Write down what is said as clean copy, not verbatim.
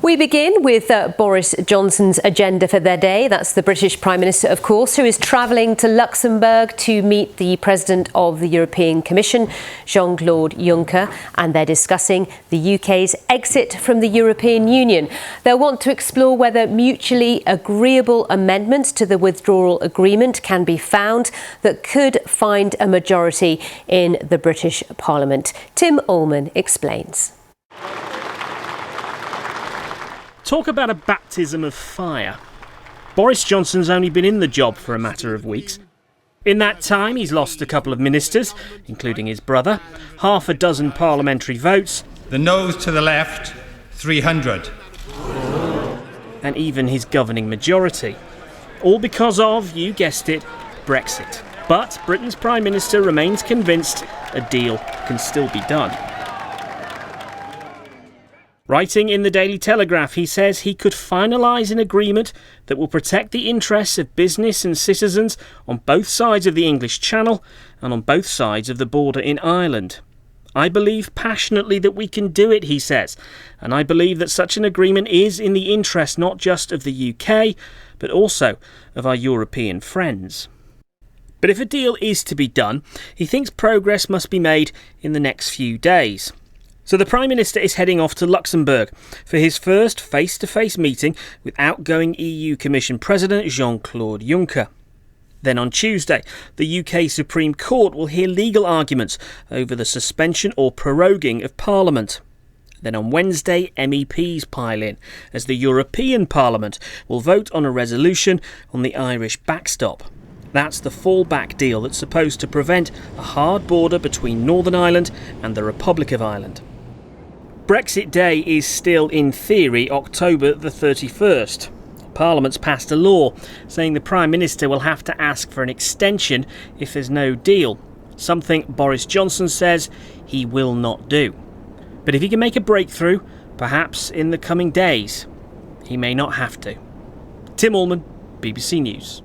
We begin with Boris Johnson's agenda for their day. That's the British Prime Minister, of course, who is travelling to Luxemburg to meet the President of the European Commission, Jean-Claude Juncker, and they're discussing the UK's exit from the European Union. They'll want to explore whether mutually agreeable amendments to the withdrawal agreement can be found that could find a majority in the British Parliament. Tim Allman explains. Talk about a baptism of fire. Boris Johnson's only been in the job for a matter of weeks. In that time, he's lost a couple of ministers, including his brother, half a dozen parliamentary votes. The noes to the left, 300. And even his governing majority. All because of, you guessed it, Brexit. But Britain's Prime Minister remains convinced a deal can still be done. Writing in the Daily Telegraph, he says he could finalise an agreement that will protect the interests of business and citizens on both sides of the English Channel and on both sides of the border in Ireland. I believe passionately that we can do it, he says, and I believe that such an agreement is in the interest not just of the UK, but also of our European friends. But if a deal is to be done, he thinks progress must be made in the next few days. So the Prime Minister is heading off to Luxembourg for his first face-to-face meeting with outgoing EU Commission President Jean-Claude Juncker. Then on Tuesday, the UK Supreme Court will hear legal arguments over the suspension or proroguing of Parliament. Then on Wednesday, MEPs pile in, as the European Parliament will vote on a resolution on the Irish backstop. That's the fallback deal that's supposed to prevent a hard border between Northern Ireland and the Republic of Ireland. Brexit Day is still, in theory, October the 31st. Parliament's passed a law saying the Prime Minister will have to ask for an extension if there's no deal, something Boris Johnson says he will not do. But if he can make a breakthrough, perhaps in the coming days, he may not have to. Tim Allman, BBC News.